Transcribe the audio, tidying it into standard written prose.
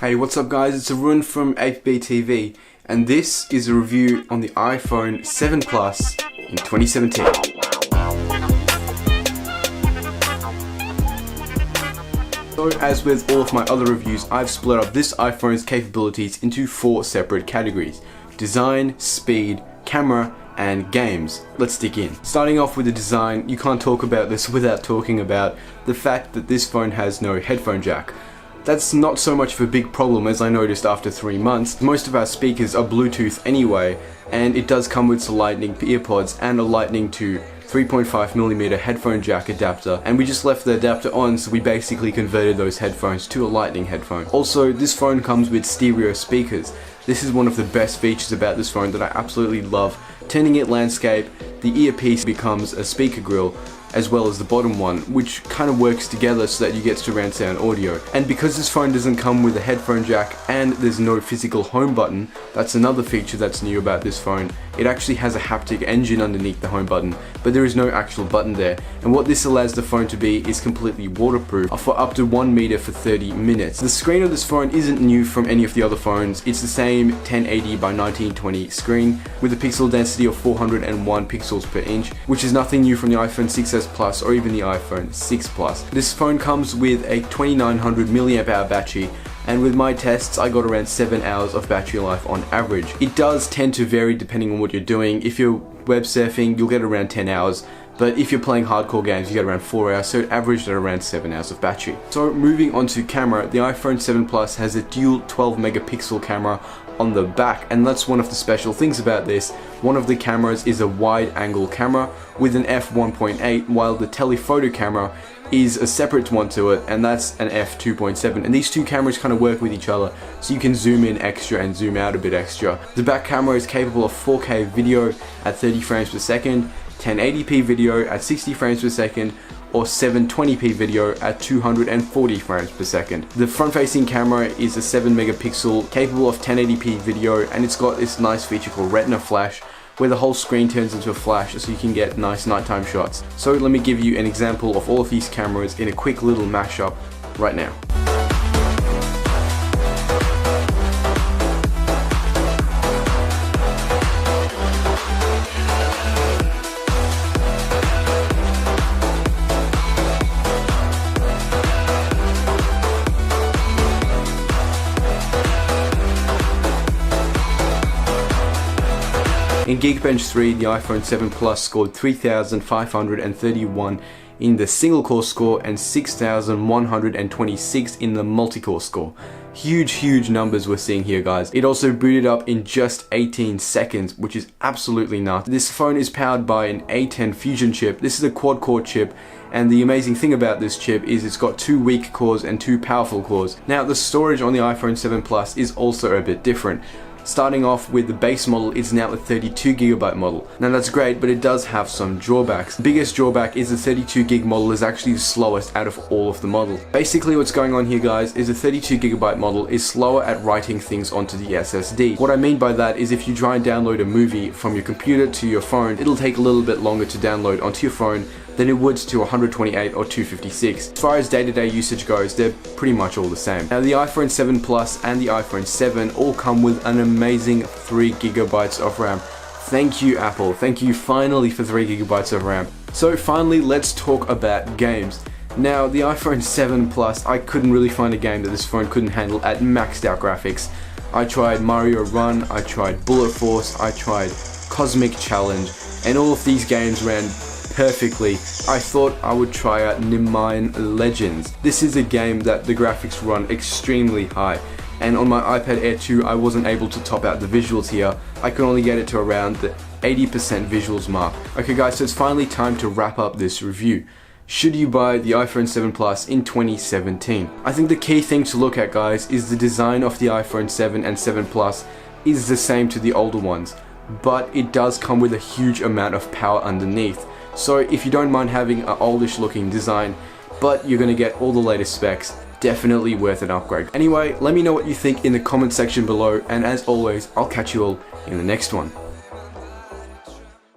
Hey, what's up guys, it's Arun from 8B TV, and this is a review on the iPhone 7 Plus in 2017. So as with all of my other reviews, I've split up this iPhone's capabilities into 4 separate categories: design, speed, camera, and games. Let's dig in. Starting off with the design, you can't talk about this without talking about the fact that this phone has no headphone jack. That's not so much of a big problem, as I noticed after 3 months. Most of our speakers are Bluetooth anyway, and it does come with some Lightning earpods and a Lightning to 3.5mm headphone jack adapter, and we just left the adapter on, so we basically converted those headphones to a Lightning headphone. Also, this phone comes with stereo speakers. This is one of the best features about this phone that I absolutely love. Turning it landscape, the earpiece becomes a speaker grill, as well as the bottom one, which kind of works together so that you get surround sound audio. And because this phone doesn't come with a headphone jack and there's no physical home button, that's another feature that's new about this phone. It actually has a haptic engine underneath the home button, but there is no actual button there. And what this allows the phone to be is completely waterproof for up to 1 meter for 30 minutes. The screen of this phone isn't new from any of the other phones. It's the same 1080 by 1920 screen with a pixel density of 401 pixels per inch, which is nothing new from the iPhone 6s Plus or even the iPhone 6 Plus. This phone comes with a 2900 mAh battery, and with my tests I got around 7 hours of battery life on average. It does tend to vary depending on what you're doing. If you're web surfing, you'll get around 10 hours, but if you're playing hardcore games, you get around 4 hours, so it averaged at around 7 hours of battery. So moving on to camera, the iPhone 7 Plus has a dual 12 megapixel camera on the back, and that's one of the special things about this. One of the cameras is a wide angle camera with an f1.8, while the telephoto camera is a separate one to it, and that's an f2.7, and these two cameras kind of work with each other, so you can zoom in extra and zoom out a bit extra. The back camera is capable of 4K video at 30 frames per second, 1080p video at 60 frames per second, or 720p video at 240 frames per second. The front-facing camera is a 7 megapixel capable of 1080p video, and it's got this nice feature called Retina Flash, where the whole screen turns into a flash so you can get nice nighttime shots. So let me give you an example of all of these cameras in a quick little mashup right now. In Geekbench 3, the iPhone 7 Plus scored 3,531 in the single-core score and 6,126 in the multi-core score. Huge numbers we're seeing here, guys. It also booted up in just 18 seconds, which is absolutely nuts. This phone is powered by an A10 Fusion chip. This is a quad-core chip, and the amazing thing about this chip is it's got 2 weak cores and 2 powerful cores. Now, the storage on the iPhone 7 Plus is also a bit different. Starting off with the base model, it's now a 32GB model. Now that's great, but it does have some drawbacks. The biggest drawback is the 32GB model is actually the slowest out of all of the models. Basically what's going on here, guys, is the 32GB model is slower at writing things onto the SSD. What I mean by that is if you try and download a movie from your computer to your phone, it'll take a little bit longer to download onto your phone than it would to 128 or 256. As far as day-to-day usage goes, they're pretty much all the same. Now the iPhone 7 Plus and the iPhone 7 all come with an amazing 3GB of RAM. Thank you, Apple. Thank you finally for 3GB of RAM. So finally, let's talk about games. Now the iPhone 7 Plus, I couldn't really find a game that this phone couldn't handle at maxed out graphics. I tried Mario Run, I tried Bullet Force, I tried Cosmic Challenge, and all of these games ran perfectly. I thought I would try out Nimine Legends. This is a game that the graphics run extremely high, and on my iPad Air 2 I wasn't able to top out the visuals here. I could only get it to around the 80% visuals mark. Okay guys, so it's finally time to wrap up this review. Should you buy the iPhone 7 Plus in 2017? I think the key thing to look at, guys, is the design of the iPhone 7 and 7 Plus is the same to the older ones, but it does come with a huge amount of power underneath. So if you don't mind having an oldish looking design, but you're going to get all the latest specs, definitely worth an upgrade. Anyway, let me know what you think in the comment section below, and as always, I'll catch you all in the next one.